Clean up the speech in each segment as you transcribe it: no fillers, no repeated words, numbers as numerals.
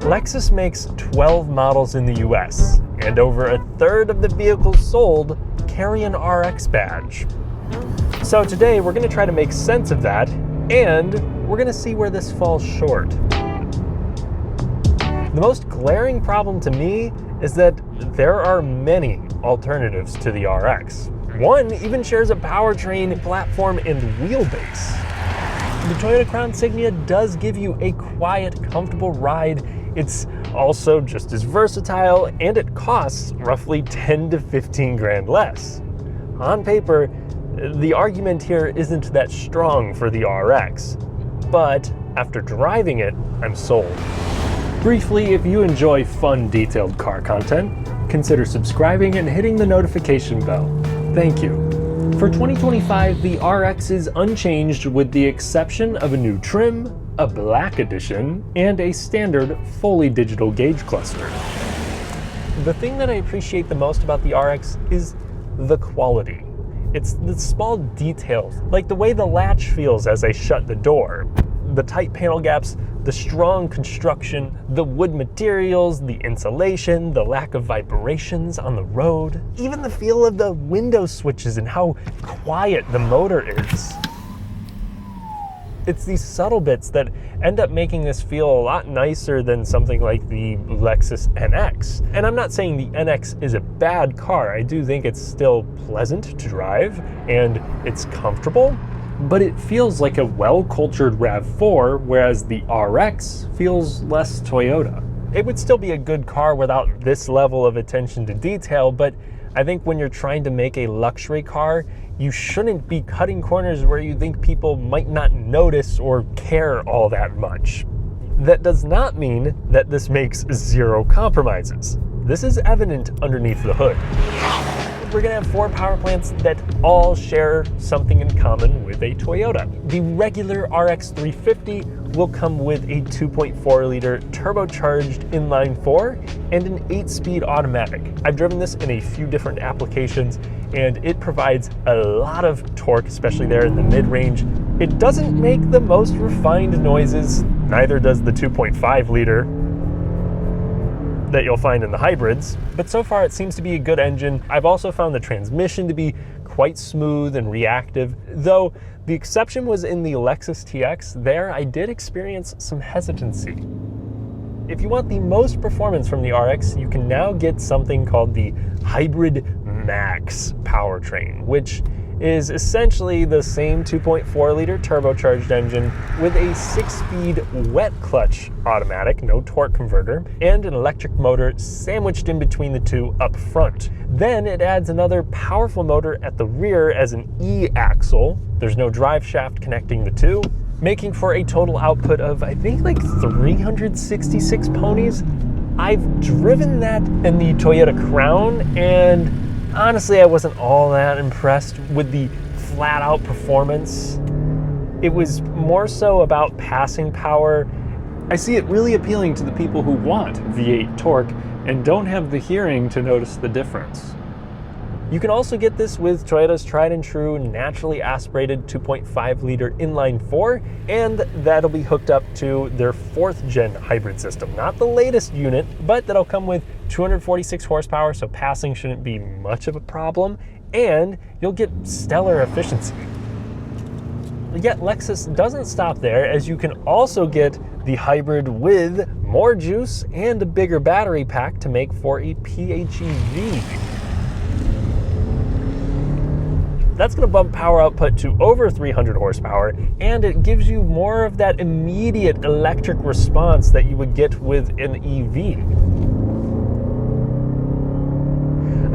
Lexus makes 12 models in the US, and over a third of the vehicles sold carry an RX badge. So today we're going to try to make sense of that, and we're going to see where this falls short. The most glaring problem to me is that there are many alternatives to the RX. One even shares a powertrain, platform, and wheelbase. The Toyota Crown Signia does give you a quiet, comfortable ride. It's also just as versatile, and it costs roughly 10 to 15 grand less. On paper, the argument here isn't that strong for the RX, but after driving it, I'm sold. Briefly, if you enjoy fun, detailed car content, consider subscribing and hitting the notification bell. Thank you. For 2025, the RX is unchanged with the exception of a new trim, a black edition, and a standard fully digital gauge cluster. The thing that I appreciate the most about the RX is the quality. It's the small details, like the way the latch feels as I shut the door, the tight panel gaps, the strong construction, the wood materials, the insulation, the lack of vibrations on the road, even the feel of the window switches and how quiet the motor is. It's these subtle bits that end up making this feel a lot nicer than something like the Lexus NX. And I'm not saying the NX is a bad car. I do think it's still pleasant to drive and it's comfortable, but it feels like a well-cultured RAV4, whereas the RX feels less Toyota. It would still be a good car without this level of attention to detail, but I think when you're trying to make a luxury car, you shouldn't be cutting corners where you think people might not notice or care all that much. That does not mean that this makes zero compromises. This is evident underneath the hood. We're gonna have 4 power plants that all share something in common with a Toyota. The regular RX 350 will come with a 2.4 liter turbocharged inline-4 and an 8-speed automatic. I've driven this in a few different applications, and it provides a lot of torque, especially there in the mid-range. It doesn't make the most refined noises, neither does the 2.5 liter that you'll find in the hybrids, but so far it seems to be a good engine. I've also found the transmission to be quite smooth and reactive, though the exception was in the Lexus TX. There I did experience some hesitancy. If you want the most performance from the RX, you can now get something called the Hybrid Max powertrain, which is essentially the same 2.4 liter turbocharged engine with a 6-speed wet clutch automatic, no torque converter, and an electric motor sandwiched in between the two up front. Then it adds another powerful motor at the rear as an E-axle. There's no drive shaft connecting the two, making for a total output of, I think, like 366 ponies. I've driven that in the Toyota Crown, and honestly, I wasn't all that impressed with the flat-out performance. It was more so about passing power. I see it really appealing to the people who want V8 torque and don't have the hearing to notice the difference. You can also get this with Toyota's tried and true naturally aspirated 2.5 liter inline-4, and that'll be hooked up to their 4th gen hybrid system. Not the latest unit, but that'll come with 246 horsepower, so passing shouldn't be much of a problem, and you'll get stellar efficiency. Yet Lexus doesn't stop there, as you can also get the hybrid with more juice and a bigger battery pack to make for a PHEV. That's going to bump power output to over 300 horsepower, and it gives you more of that immediate electric response that you would get with an EV.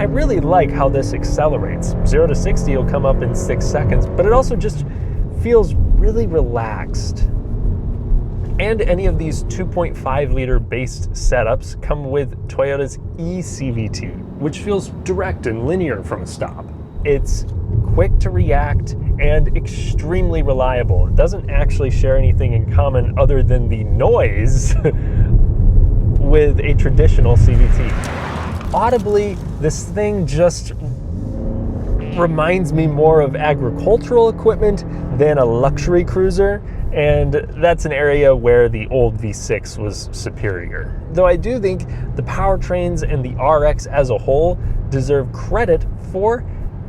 I really like how this accelerates. 0 to 60 will come up in 6 seconds, but it also just feels really relaxed. And any of these 2.5 liter based setups come with Toyota's eCVT, which feels direct and linear from a stop. It's quick to react and extremely reliable. It doesn't actually share anything in common other than the noise with a traditional CVT. Audibly, this thing just reminds me more of agricultural equipment than a luxury cruiser. And that's an area where the old V6 was superior. Though I do think the Powertrains and the RX as a whole deserve credit for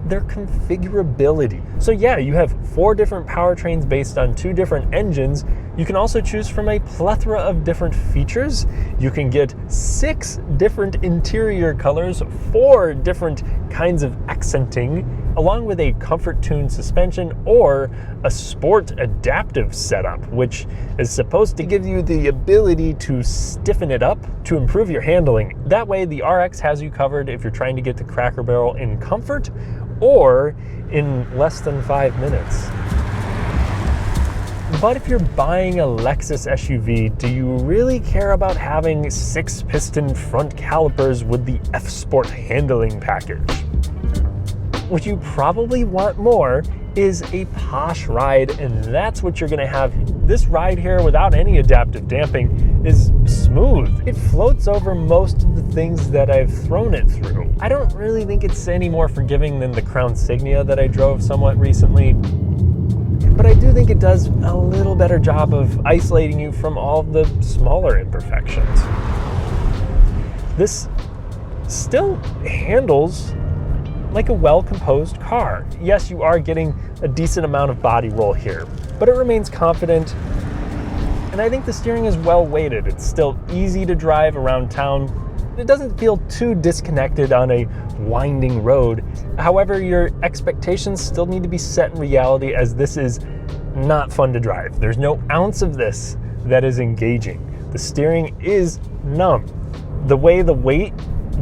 their configurability. So yeah, you have 4 different powertrains based on 2 different engines. You can also choose from a plethora of different features. You can get 6 different interior colors, 4 different kinds of accenting, along with a comfort-tuned suspension or a sport adaptive setup, which is supposed to give you the ability to stiffen it up to improve your handling. That way the RX has you covered if you're trying to get to Cracker Barrel in comfort or in less than 5 minutes. But if you're buying a Lexus SUV, do you really care about having 6-piston front calipers with the F-Sport handling package? What you probably want more is a posh ride, and that's what you're gonna have. This ride here, without any adaptive damping, is smooth. It floats over most of the things that I've thrown it through. I don't really think it's any more forgiving than the Crown Signia that I drove somewhat recently, but I do think it does a little better job of isolating you from all of the smaller imperfections. This still handles like a well-composed car. Yes, you are getting a decent amount of body roll here, but it remains confident, and I think the steering is well weighted. It's still easy to drive around town. It doesn't feel too disconnected on a winding road. However, your expectations still need to be set in reality, as this is not fun to drive. There's no ounce of this that is engaging. The steering is numb. The way the weight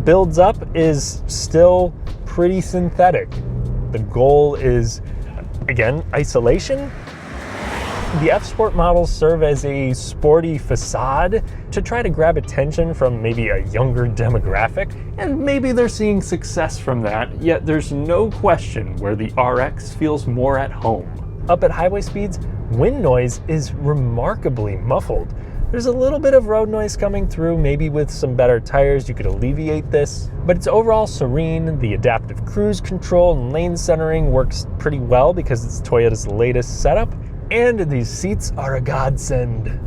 builds up is still pretty synthetic. The goal is, again, isolation. The F-Sport models serve as a sporty facade to try to grab attention from maybe a younger demographic, and maybe they're seeing success from that, yet there's no question where the RX feels more at home. Up at highway speeds, wind noise is remarkably muffled. There's a little bit of road noise coming through. Maybe with some better tires you could alleviate this, but it's overall serene. The adaptive cruise control and lane centering works pretty well because it's Toyota's latest setup, and these seats are a godsend.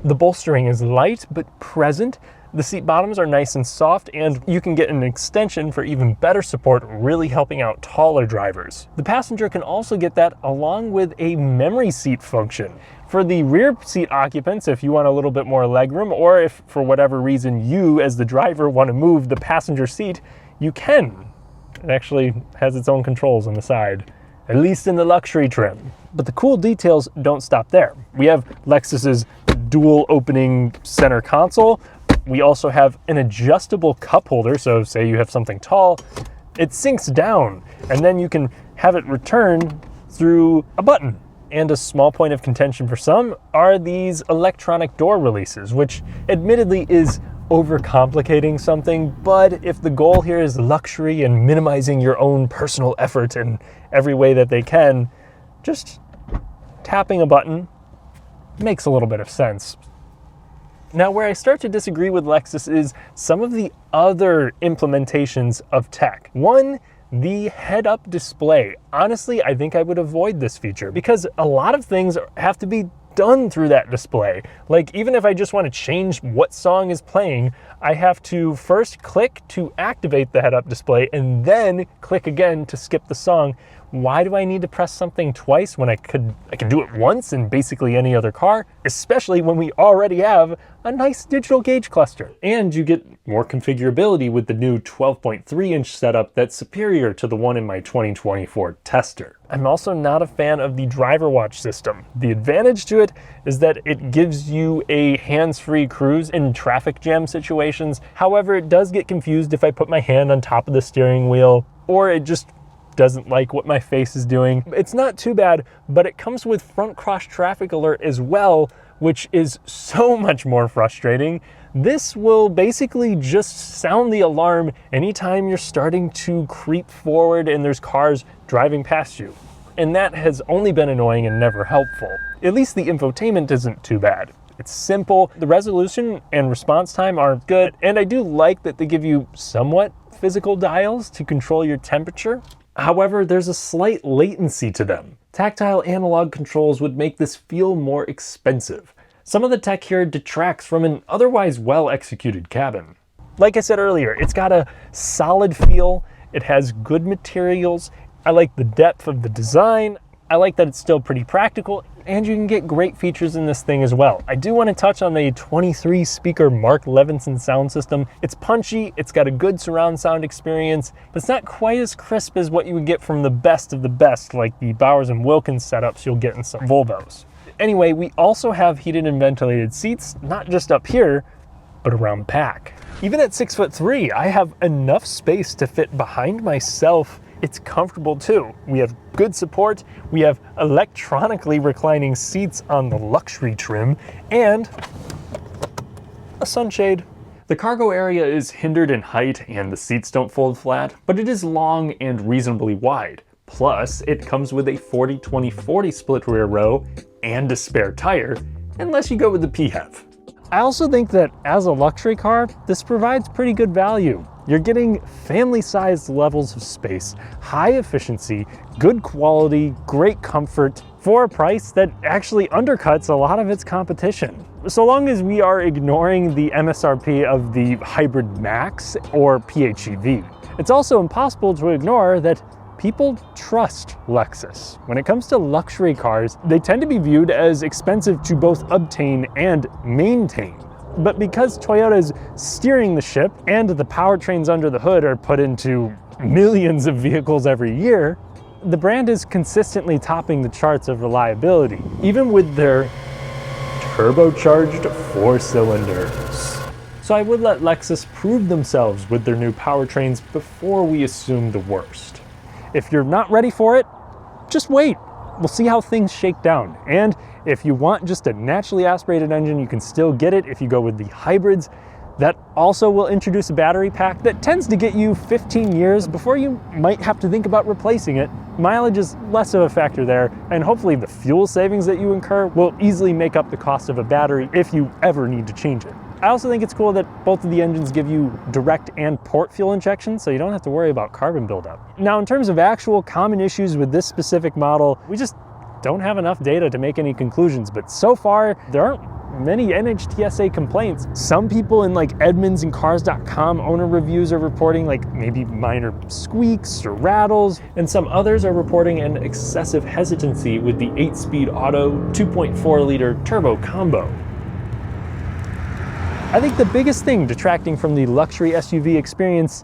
The bolstering is light but present. The seat bottoms are nice and soft, and you can get an extension for even better support, really helping out taller drivers. The passenger can also get that along with a memory seat function. For the rear seat occupants, if you want a little bit more legroom, or if for whatever reason you as the driver want to move the passenger seat, you can. It actually has its own controls on the side, at least in the luxury trim. But the cool details don't stop there. We have Lexus's dual opening center console. We also have an adjustable cup holder, so say you have something tall, it sinks down, and then you can have it return through a button. And a small point of contention for some are these electronic door releases, which admittedly is overcomplicating something, but if the goal here is luxury and minimizing your own personal effort in every way that they can, just tapping a button makes a little bit of sense. Now, where I start to disagree with Lexus is some of the other implementations of tech. One, the head-up display. Honestly, I think I would avoid this feature because a lot of things have to be done through that display. Like, even if I just want to change what song is playing, I have to first click to activate the head-up display and then click again to skip the song. Why do I need to press something twice when I can do it once in basically any other car, especially when we already have a nice digital gauge cluster? And you get more configurability with the new 12.3-inch setup that's superior to the one in my 2024 tester. I'm also not a fan of the driver watch system. The advantage to it is that it gives you a hands-free cruise in traffic jam situations. However, it does get confused if I put my hand on top of the steering wheel, or it just doesn't like what my face is doing. It's not too bad, but it comes with front cross traffic alert as well, which is so much more frustrating. This will basically just sound the alarm anytime you're starting to creep forward and there's cars driving past you. And that has only been annoying and never helpful. At least the infotainment isn't too bad. It's simple, the resolution and response time are good, and I do like that they give you somewhat physical dials to control your temperature. However, there's a slight latency to them. Tactile analog controls would make this feel more expensive. Some of the tech here detracts from an otherwise well-executed cabin. Like I said earlier, it's got a solid feel, it has good materials, I like the depth of the design, I like that it's still pretty practical, and you can get great features in this thing as well. I do want to touch on the 23-speaker Mark Levinson sound system. It's punchy, it's got a good surround sound experience, but it's not quite as crisp as what you would get from the best of the best, like the Bowers & Wilkins setups you'll get in some Volvos. Anyway, we also have heated and ventilated seats, not just up here, but around the pack. Even at 6'3", I have enough space to fit behind myself. It's comfortable too. We have good support, we have electronically reclining seats on the luxury trim, and a sunshade. The cargo area is hindered in height and the seats don't fold flat, but it is long and reasonably wide. Plus, it comes with a 40-20-40 split rear row and a spare tire, unless you go with the PHEV. I also think that as a luxury car, this provides pretty good value. You're getting family-sized levels of space, high efficiency, good quality, great comfort, for a price that actually undercuts a lot of its competition. So long as we are ignoring the MSRP of the Hybrid Max or PHEV. It's also impossible to ignore that people trust Lexus. When it comes to luxury cars, they tend to be viewed as expensive to both obtain and maintain. But because Toyota is steering the ship and the powertrains under the hood are put into millions of vehicles every year, the brand is consistently topping the charts of reliability, even with their turbocharged 4-cylinders. So I would let Lexus prove themselves with their new powertrains before we assume the worst. If you're not ready for it, just wait. We'll see how things shake down. And if you want just a naturally aspirated engine, you can still get it if you go with the hybrids. That also will introduce a battery pack that tends to get you 15 years before you might have to think about replacing it. Mileage is less of a factor there, and hopefully the fuel savings that you incur will easily make up the cost of a battery if you ever need to change it. I also think it's cool that both of the engines give you direct and port fuel injection, so you don't have to worry about carbon buildup. Now, in terms of actual common issues with this specific model, we just don't have enough data to make any conclusions, but so far, there aren't many NHTSA complaints. Some people in like Edmunds and Cars.com owner reviews are reporting like maybe minor squeaks or rattles, and some others are reporting an excessive hesitancy with the 8-speed auto 2.4-liter turbo combo. I think the biggest thing detracting from the luxury SUV experience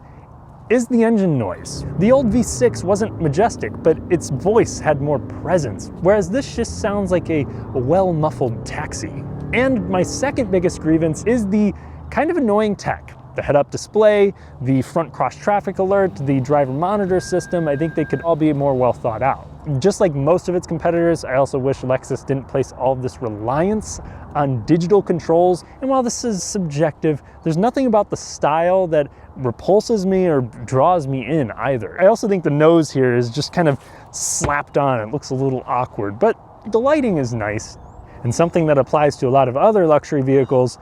is the engine noise. The old V6 wasn't majestic, but its voice had more presence, whereas this just sounds like a well-muffled taxi. And my second biggest grievance is the kind of annoying tech. The head-up display, the front cross-traffic alert, the driver monitor system, I think they could all be more well thought out. Just like most of its competitors, I also wish Lexus didn't place all of this reliance on digital controls. And while this is subjective, there's nothing about the style that repulses me or draws me in either. I also think the nose here is just kind of slapped on. It looks a little awkward, but the lighting is nice. And something that applies to a lot of other luxury vehicles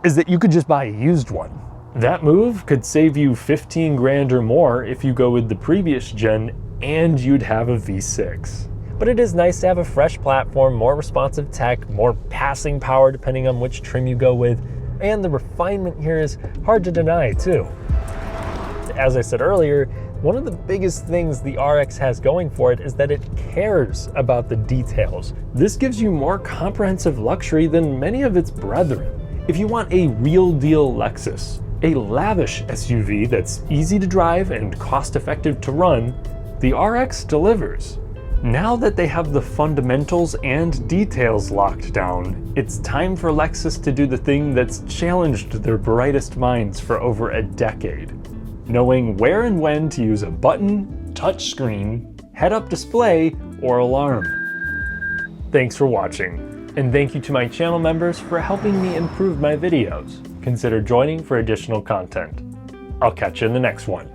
is that you could just buy a used one. That move could save you 15 grand or more if you go with the previous gen, and you'd have a V6. But it is nice to have a fresh platform, more responsive tech, more passing power depending on which trim you go with, and the refinement here is hard to deny too. As I said earlier, one of the biggest things the RX has going for it is that it cares about the details. This gives you more comprehensive luxury than many of its brethren. If you want a real deal Lexus, a lavish SUV that's easy to drive and cost-effective to run, the RX delivers. Now that they have the fundamentals and details locked down, it's time for Lexus to do the thing that's challenged their brightest minds for over a decade. Knowing where and when to use a button, touchscreen, head-up display, or alarm. Thanks for watching, and thank you to my channel members for helping me improve my videos. Consider joining for additional content. I'll catch you in the next one.